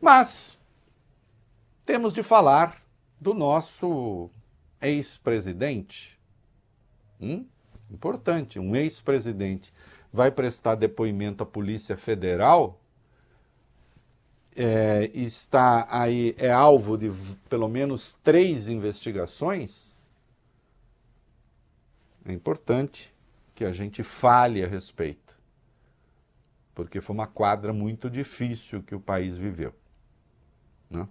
Mas temos de falar do nosso ex-presidente. Importante, um ex-presidente vai prestar depoimento à Polícia Federal, está aí, é alvo de pelo menos 3 investigações. É importante que a gente fale a respeito, porque foi uma quadra muito difícil que o país viveu, né?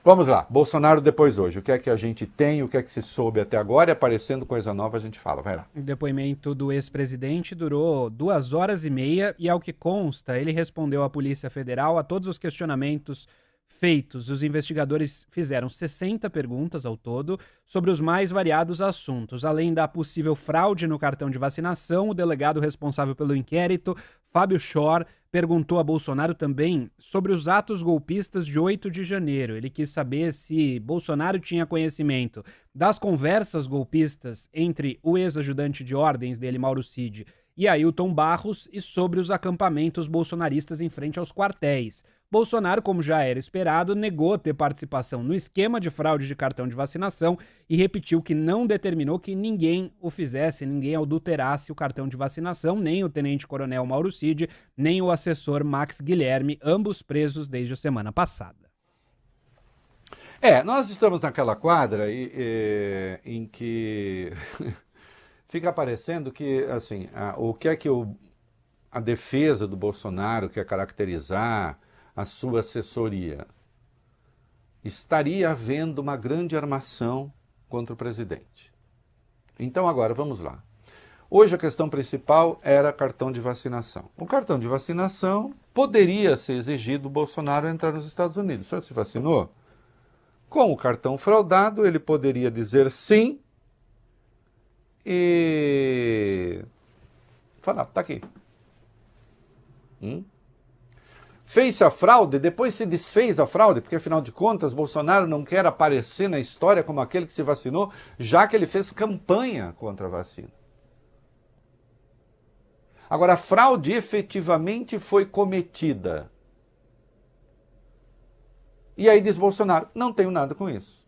Vamos lá, Bolsonaro depois hoje. O que é que a gente tem, o que é que se soube até agora? E aparecendo coisa nova, a gente fala. Vai lá. O depoimento do ex-presidente durou 2h30 e, ao que consta, ele respondeu à Polícia Federal a todos os questionamentos feitos. Os investigadores fizeram 60 perguntas ao todo sobre os mais variados assuntos. Além da possível fraude no cartão de vacinação, o delegado responsável pelo inquérito, Fábio Schor, perguntou a Bolsonaro também sobre os atos golpistas de 8 de janeiro. Ele quis saber se Bolsonaro tinha conhecimento das conversas golpistas entre o ex-ajudante de ordens dele, Mauro Cid, e Ailton Barros, e sobre os acampamentos bolsonaristas em frente aos quartéis. Bolsonaro, como já era esperado, negou ter participação no esquema de fraude de cartão de vacinação e repetiu que não determinou que ninguém o fizesse, ninguém adulterasse o cartão de vacinação, nem o tenente-coronel Mauro Cid, nem o assessor Max Guilherme, ambos presos desde a semana passada. Nós estamos naquela quadra em que fica parecendo que, assim, o que é que a defesa do Bolsonaro quer caracterizar a sua assessoria? Estaria havendo uma grande armação contra o presidente. Então agora, vamos lá. Hoje a questão principal era cartão de vacinação. O cartão de vacinação poderia ser exigido do Bolsonaro entrar nos Estados Unidos. O senhor se vacinou? Com o cartão fraudado, ele poderia dizer sim e falar, tá aqui. Fez-se a fraude, depois se desfez a fraude, porque afinal de contas Bolsonaro não quer aparecer na história como aquele que se vacinou, já que ele fez campanha contra a vacina. Agora, a fraude efetivamente foi cometida. E aí diz Bolsonaro, não tenho nada com isso.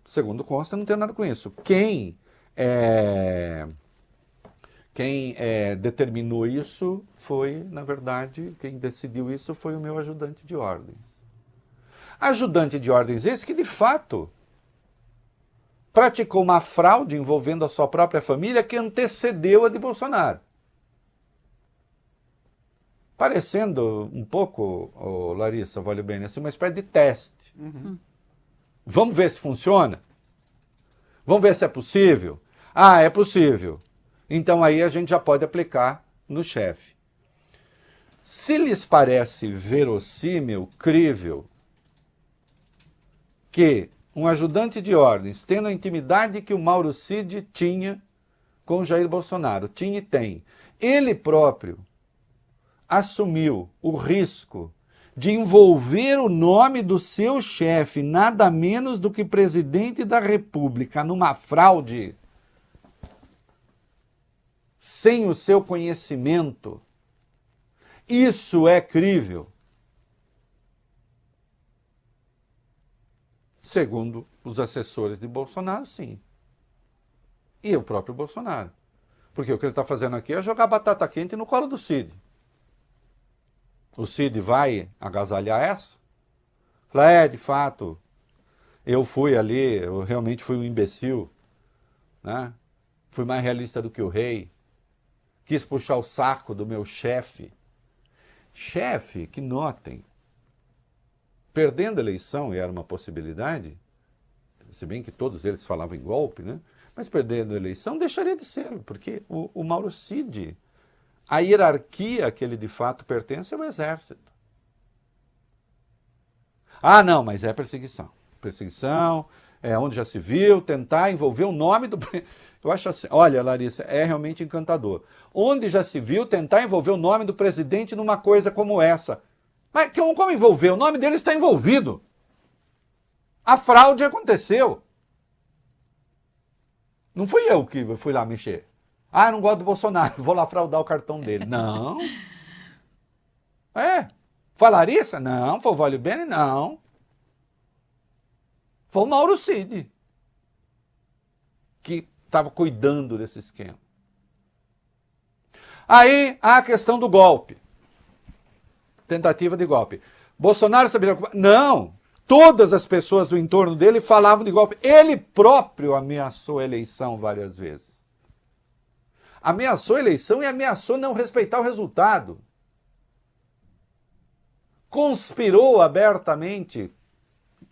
Segundo consta, não tenho nada com isso. Quem determinou isso foi, na verdade, quem decidiu isso foi o meu ajudante de ordens. Ajudante de ordens esse que, de fato, praticou uma fraude envolvendo a sua própria família que antecedeu a de Bolsonaro. Parecendo um pouco, Larissa Voglio-Bene, assim, uma espécie de teste. Vamos ver se funciona? Vamos ver se é possível? Ah, é possível. Então aí a gente já pode aplicar no chefe. Se lhes parece verossímil, crível, que um ajudante de ordens, tendo a intimidade que o Mauro Cid tinha com Jair Bolsonaro, tinha e tem, ele próprio assumiu o risco de envolver o nome do seu chefe, nada menos do que presidente da República, numa fraude sem o seu conhecimento, isso é crível? Segundo os assessores de Bolsonaro, sim. E o próprio Bolsonaro. Porque o que ele está fazendo aqui é jogar batata quente no colo do Cid. O Cid vai agasalhar essa? Fala, de fato, eu fui ali, eu realmente fui um imbecil, né? Fui mais realista do que o rei. Quis puxar o saco do meu chefe. Chefe, que notem, perdendo a eleição, e era uma possibilidade, se bem que todos eles falavam em golpe, né? Mas perdendo a eleição, deixaria de ser, porque o Mauro Cid, a hierarquia a que ele de fato pertence é o exército. Ah, não, mas é perseguição. Perseguição, é onde já se viu, tentar envolver o nome do... Eu acho assim, olha, Larissa, é realmente encantador. Onde já se viu tentar envolver o nome do presidente numa coisa como essa? Mas como envolver? O nome dele está envolvido. A fraude aconteceu. Não fui eu que fui lá mexer. Ah, eu não gosto do Bolsonaro, vou lá fraudar o cartão dele. Não. Foi a Larissa? Não. Foi o Vale Bene? Não. Foi o Mauro Cid que estava cuidando desse esquema. Aí há a questão do golpe. Tentativa de golpe. Bolsonaro sabia... Não! Todas as pessoas do entorno dele falavam de golpe. Ele próprio ameaçou a eleição várias vezes. Ameaçou a eleição e ameaçou não respeitar o resultado. Conspirou abertamente,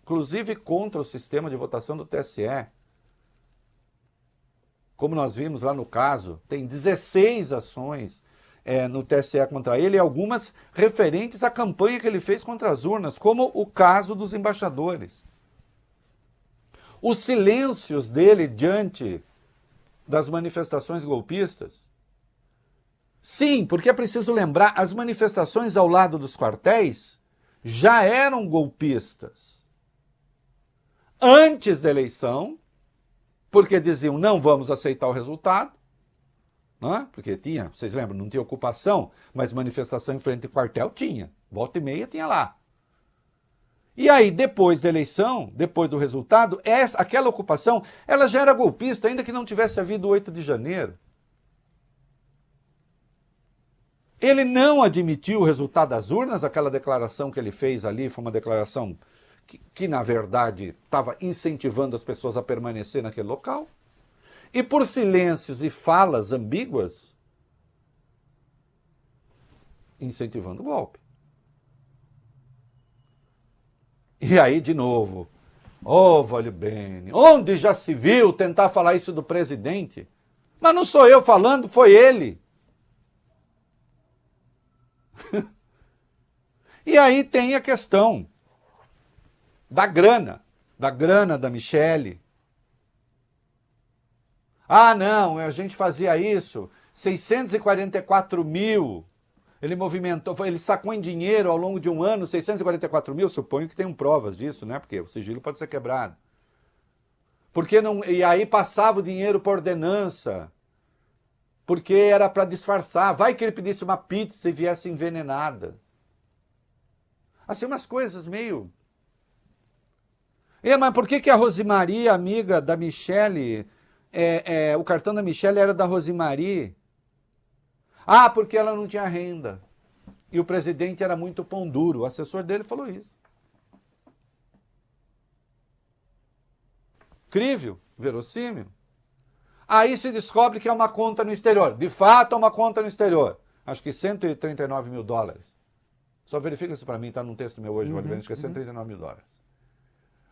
inclusive contra o sistema de votação do TSE. Como nós vimos lá no caso, tem 16 ações no TSE contra ele, e algumas referentes à campanha que ele fez contra as urnas, como o caso dos embaixadores. Os silêncios dele diante das manifestações golpistas. Sim, porque é preciso lembrar, as manifestações ao lado dos quartéis já eram golpistas. Antes da eleição, porque diziam não vamos aceitar o resultado, não é? Porque tinha, vocês lembram, não tinha ocupação, mas manifestação em frente ao quartel tinha, volta e meia tinha lá. E aí, depois da eleição, depois do resultado, aquela ocupação, ela já era golpista, ainda que não tivesse havido o 8 de janeiro. Ele não admitiu o resultado das urnas, aquela declaração que ele fez ali foi uma declaração que na verdade, estava incentivando as pessoas a permanecer naquele local. E por silêncios e falas ambíguas, incentivando o golpe. E aí, de novo, Vale Bene, onde já se viu tentar falar isso do presidente? Mas não sou eu falando, foi ele. E aí tem a questão da grana da Michelle. Ah, não, a gente fazia isso, 644 mil, ele movimentou, ele sacou em dinheiro ao longo de um ano, 644 mil, suponho que tenham provas disso, né? Porque o sigilo pode ser quebrado. Porque não, e aí passava o dinheiro por ordenança, porque era para disfarçar, vai que ele pedisse uma pizza e viesse envenenada. Assim, umas coisas meio... mas por que a Rosimarie, amiga da Michelle, o cartão da Michelle era da Rosimarie? Ah, porque ela não tinha renda. E o presidente era muito pão duro. O assessor dele falou isso. Crível, verossímil. Aí se descobre que é uma conta no exterior. De fato, é uma conta no exterior. Acho que 139 mil dólares. Só verifica isso para mim, tá num texto meu hoje, acho que é 139 mil dólares.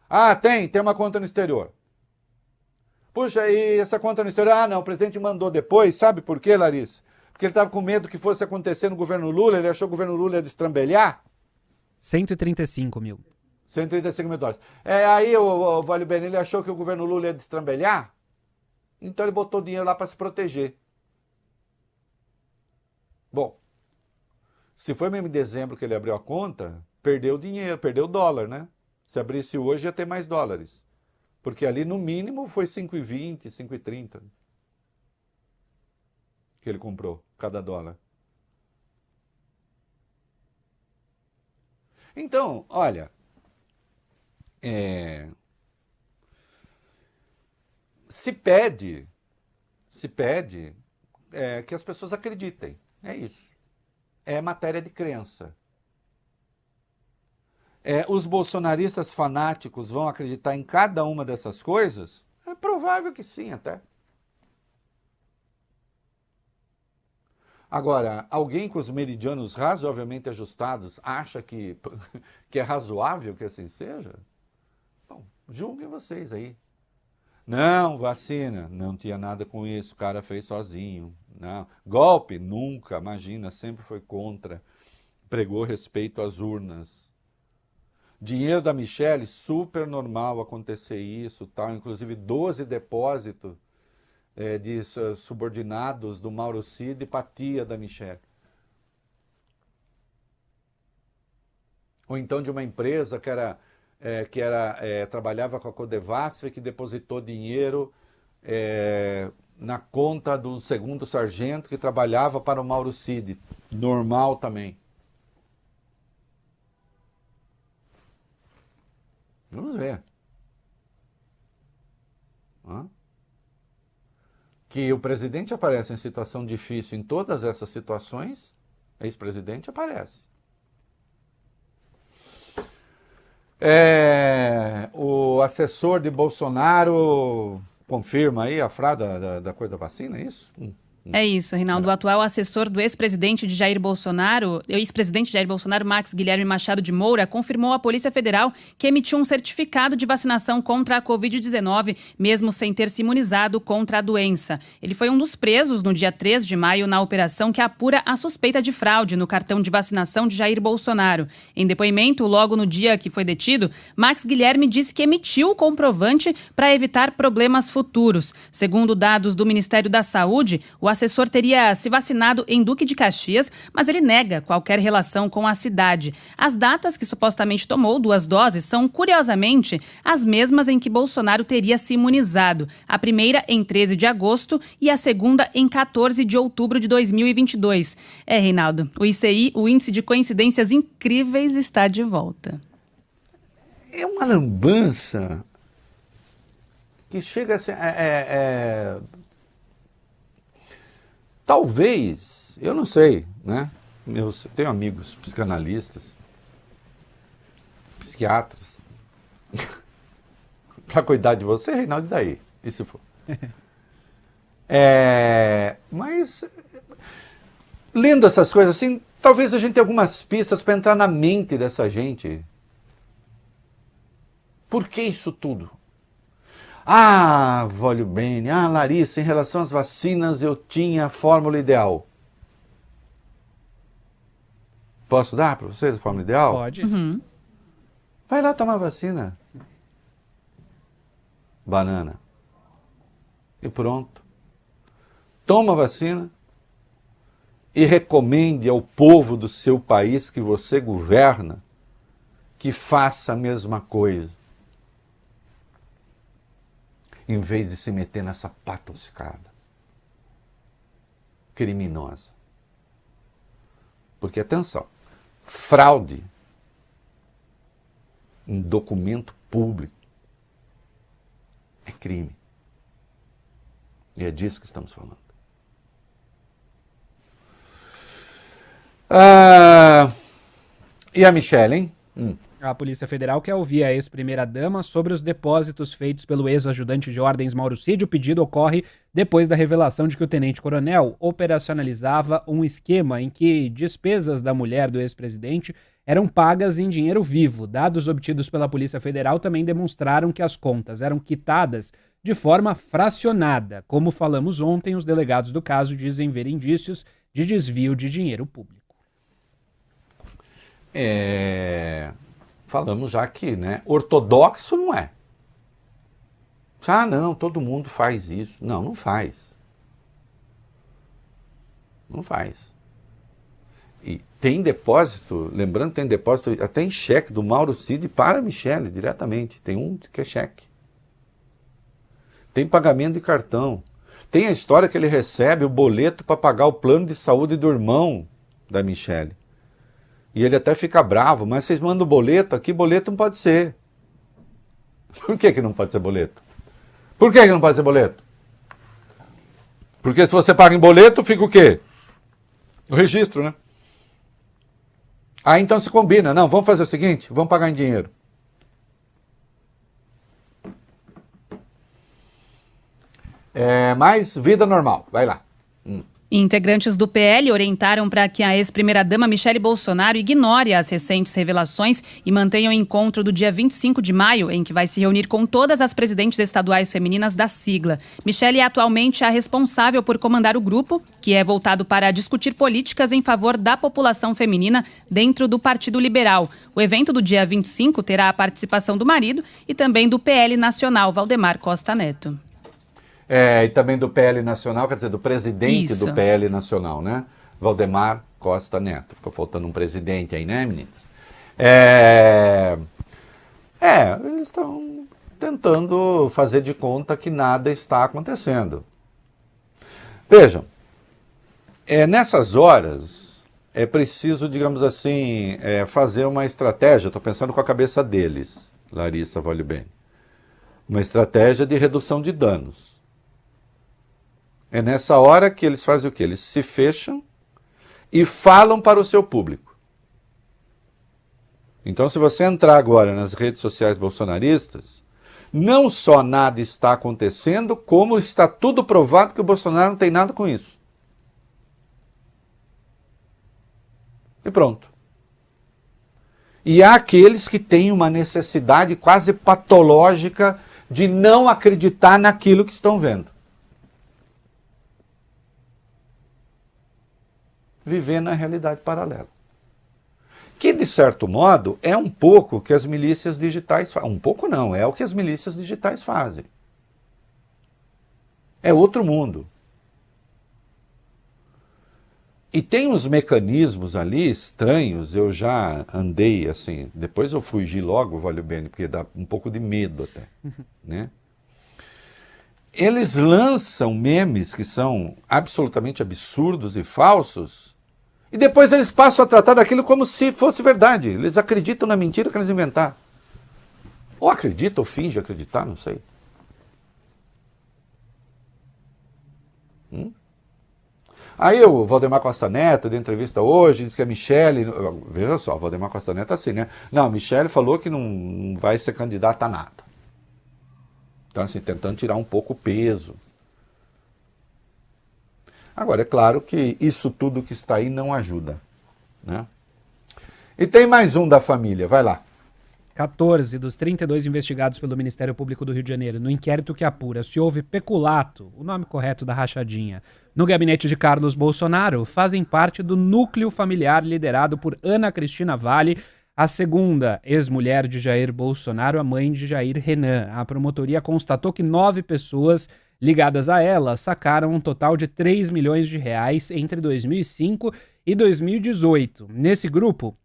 Ah, tem uma conta no exterior. Puxa, e essa conta no exterior? Ah, não, o presidente mandou depois, sabe por quê, Larissa? Porque ele estava com medo que fosse acontecer no governo Lula, ele achou que o governo Lula ia destrambelhar. 135 mil. 135 mil dólares. Aí o Vale Bene, ele achou que o governo Lula ia destrambelhar, então ele botou dinheiro lá para se proteger. Bom, se foi mesmo em dezembro que ele abriu a conta, perdeu dinheiro, perdeu dólar, né? Se abrisse hoje ia ter mais dólares. Porque ali no mínimo foi 5,20, 5,30 que ele comprou cada dólar. Então, olha, se pede que as pessoas acreditem. É isso. É matéria de crença. Os bolsonaristas fanáticos vão acreditar em cada uma dessas coisas? É provável que sim, até. Agora, alguém com os meridianos razoavelmente ajustados acha que é razoável que assim seja? Bom, julguem vocês aí. Não, vacina, não tinha nada com isso, o cara fez sozinho. Não. Golpe, nunca, imagina, sempre foi contra. Pregou respeito às urnas. Dinheiro da Michelle, super normal acontecer isso, tal. Inclusive 12 depósitos de subordinados do Mauro Cid para a tia da Michelle. Ou então de uma empresa que trabalhava com a Codevasf, que depositou dinheiro na conta do segundo sargento que trabalhava para o Mauro Cid. Normal também. Vamos ver. Que o presidente aparece em situação difícil em todas essas situações, ex-presidente aparece. O assessor de Bolsonaro confirma aí a frase da coisa da vacina, é isso? É isso, Reinaldo. O atual assessor do ex-presidente Jair Bolsonaro, Max Guilherme Machado de Moura, confirmou à Polícia Federal que emitiu um certificado de vacinação contra a Covid-19, mesmo sem ter se imunizado contra a doença. Ele foi um dos presos no dia 3 de maio na operação que apura a suspeita de fraude no cartão de vacinação de Jair Bolsonaro. Em depoimento, logo no dia que foi detido, Max Guilherme disse que emitiu o comprovante para evitar problemas futuros. Segundo dados do Ministério da Saúde, o assessor teria se vacinado em Duque de Caxias, mas ele nega qualquer relação com a cidade. As datas que supostamente tomou 2 doses são, curiosamente, as mesmas em que Bolsonaro teria se imunizado. A primeira em 13 de agosto e a segunda em 14 de outubro de 2022. Reinaldo, o ICI, o Índice de Coincidências Incríveis, está de volta. É uma lambança que chega a ser... Talvez, eu não sei, né? Eu tenho amigos psicanalistas, psiquiatras, para cuidar de você, Reinaldo, e daí? E se for? Mas, lendo essas coisas assim, talvez a gente tenha algumas pistas para entrar na mente dessa gente. Por que isso tudo? Voglio bene. Larissa, em relação às vacinas, eu tinha a fórmula ideal. Posso dar para vocês a fórmula ideal? Pode. Uhum. Vai lá tomar vacina. Banana. E pronto. Toma a vacina e recomende ao povo do seu país que você governa que faça a mesma coisa. Em vez de se meter nessa patuscada criminosa. Porque, atenção, fraude em documento público é crime. E é disso que estamos falando. E a Michelle, hein? A Polícia Federal quer ouvir a ex-primeira-dama sobre os depósitos feitos pelo ex-ajudante de ordens Mauro Cid. O pedido ocorre depois da revelação de que o tenente-coronel operacionalizava um esquema em que despesas da mulher do ex-presidente eram pagas em dinheiro vivo. Dados obtidos pela Polícia Federal também demonstraram que as contas eram quitadas de forma fracionada. Como falamos ontem, os delegados do caso dizem ver indícios de desvio de dinheiro público. Falamos já aqui, né? Ortodoxo não é. Não, todo mundo faz isso. Não, não faz. Não faz. E tem depósito, lembrando, tem depósito até em cheque do Mauro Cid para a Michelle, diretamente. Tem um que é cheque. Tem pagamento de cartão. Tem a história que ele recebe o boleto para pagar o plano de saúde do irmão da Michelle. E ele até fica bravo, mas vocês mandam boleto aqui, boleto não pode ser. Por que não pode ser boleto? Por que não pode ser boleto? Porque se você paga em boleto, fica o quê? O registro, né? Então se combina. Não, vamos fazer o seguinte, vamos pagar em dinheiro. Mas vida normal, vai lá. Integrantes do PL orientaram para que a ex-primeira-dama Michelle Bolsonaro ignore as recentes revelações e mantenha o encontro do dia 25 de maio, em que vai se reunir com todas as presidentes estaduais femininas da sigla. Michelle é atualmente a responsável por comandar o grupo, que é voltado para discutir políticas em favor da população feminina dentro do Partido Liberal. O evento do dia 25 terá a participação do marido e também do PL Nacional, Valdemar Costa Neto. E também do PL Nacional, quer dizer, do presidente Isso. do PL Nacional, né? Valdemar Costa Neto. Ficou faltando um presidente aí, né, meninas? Eles estão tentando fazer de conta que nada está acontecendo. Vejam, nessas horas é preciso, digamos assim, fazer uma estratégia, estou pensando com a cabeça deles, Larissa Voglio-Bene. Uma estratégia de redução de danos. É nessa hora que eles fazem o quê? Eles se fecham e falam para o seu público. Então, se você entrar agora nas redes sociais bolsonaristas, não só nada está acontecendo, como está tudo provado que o Bolsonaro não tem nada com isso. E pronto. E há aqueles que têm uma necessidade quase patológica de não acreditar naquilo que estão vendo. Viver na realidade paralela. Que, de certo modo, é um pouco o que as milícias digitais fazem. Um pouco não, é o que as milícias digitais fazem. É outro mundo. E tem uns mecanismos ali estranhos, eu já andei assim, depois eu fugi logo, Voglio-Bene, porque dá um pouco de medo até, né? Eles lançam memes que são absolutamente absurdos e falsos, e depois eles passam a tratar daquilo como se fosse verdade. Eles acreditam na mentira que eles inventaram. Ou acreditam ou fingem acreditar, não sei. Aí o Valdemar Costa Neto, de entrevista hoje, diz que a Michele... Veja só, o Valdemar Costa Neto é assim, né? Não, a Michele falou que não vai ser candidata a nada. Então, assim, tentando tirar um pouco o peso. Agora, é claro que isso tudo que está aí não ajuda, né? E tem mais um da família, vai lá. 14 dos 32 investigados pelo Ministério Público do Rio de Janeiro no inquérito que apura se houve peculato, o nome correto da rachadinha, no gabinete de Carlos Bolsonaro, fazem parte do núcleo familiar liderado por Ana Cristina Vale, a segunda ex-mulher de Jair Bolsonaro, a mãe de Jair Renan. A promotoria constatou que 9 pessoas ligadas a ela sacaram um total de 3 milhões de reais entre 2005 e 2018. Nesse grupo,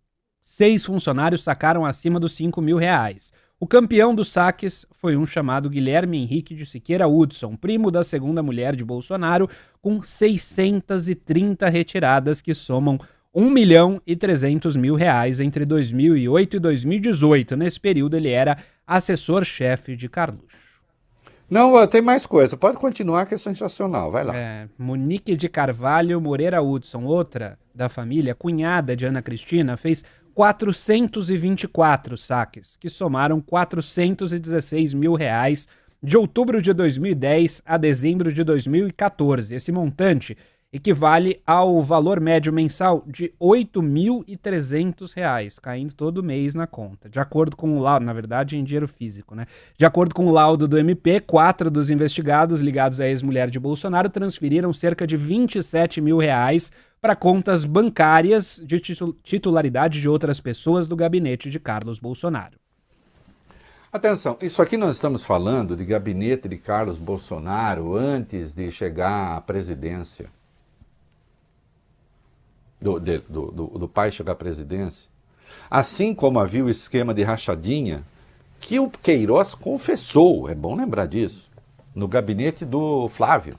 6 funcionários sacaram acima dos 5 mil reais. O campeão dos saques foi um chamado Guilherme Henrique de Siqueira Hudson, primo da segunda mulher de Bolsonaro, com 630 retiradas que somam 1 milhão e 300 mil reais entre 2008 e 2018. Nesse período ele era assessor-chefe de Carluxo. Não, tem mais coisa. Pode continuar que é sensacional. Vai lá. Monique de Carvalho Moreira Hudson, outra da família, cunhada de Ana Cristina, fez 424 saques, que somaram 416 mil reais de outubro de 2010 a dezembro de 2014. Esse montante equivale ao valor médio mensal de R$ 8.300, caindo todo mês na conta. De acordo com o laudo, na verdade em dinheiro físico, né? De acordo com o laudo do MP, 4 dos investigados ligados à ex-mulher de Bolsonaro transferiram cerca de 27 mil reais para contas bancárias de titularidade de outras pessoas do gabinete de Carlos Bolsonaro. Atenção, isso aqui nós estamos falando de gabinete de Carlos Bolsonaro antes de chegar à presidência. Do pai chegar à presidência. Assim como havia o esquema de rachadinha, que o Queiroz confessou, é bom lembrar disso, no gabinete do Flávio.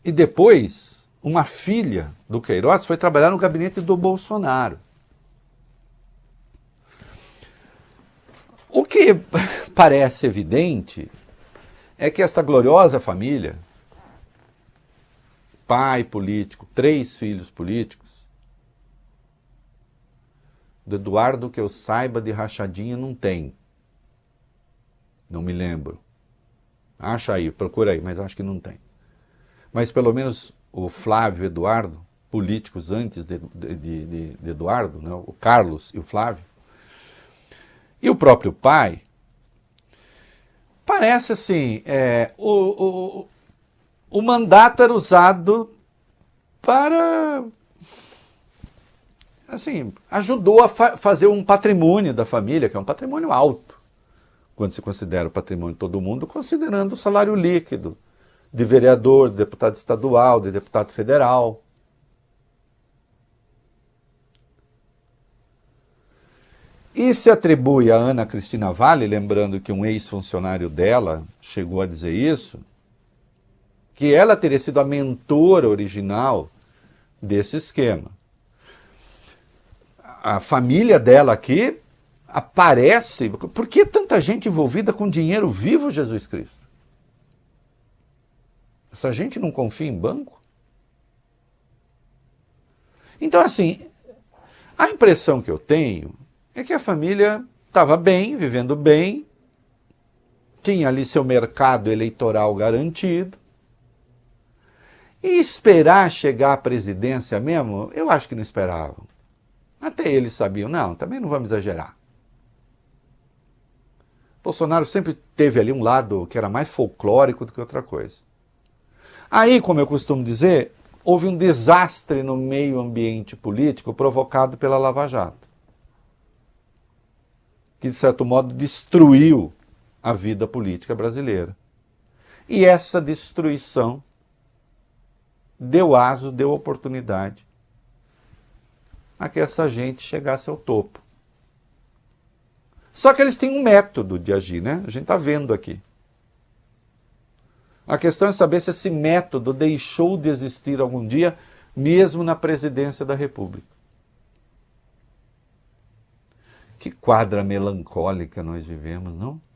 E depois, uma filha do Queiroz foi trabalhar no gabinete do Bolsonaro. O que parece evidente é que esta gloriosa família, pai político, 3 filhos políticos, do Eduardo, que eu saiba, de rachadinha não tem. Não me lembro. Acha aí, procura aí, mas acho que não tem. Mas pelo menos o Flávio e o Eduardo, políticos antes de Eduardo, né, o Carlos e o Flávio, e o próprio pai, parece assim, o mandato era usado para, assim, ajudou a fazer um patrimônio da família, que é um patrimônio alto, quando se considera o patrimônio de todo mundo, considerando o salário líquido de vereador, de deputado estadual, de deputado federal. E se atribui a Ana Cristina Vale, lembrando que um ex-funcionário dela chegou a dizer isso, que ela teria sido a mentora original desse esquema. A família dela aqui aparece... Por que tanta gente envolvida com dinheiro vivo, Jesus Cristo? Essa gente não confia em banco? Então, assim, a impressão que eu tenho é que a família estava bem, vivendo bem, tinha ali seu mercado eleitoral garantido, e esperar chegar à presidência mesmo, eu acho que não esperavam. Até eles sabiam, não, também não vamos exagerar. Bolsonaro sempre teve ali um lado que era mais folclórico do que outra coisa. Aí, como eu costumo dizer, houve um desastre no meio ambiente político provocado pela Lava Jato, que, de certo modo, destruiu a vida política brasileira. E essa destruição deu aso, deu oportunidade a que essa gente chegasse ao topo. Só que eles têm um método de agir, né? A gente está vendo aqui. A questão é saber se esse método deixou de existir algum dia, mesmo na presidência da República. Que quadra melancólica nós vivemos, não?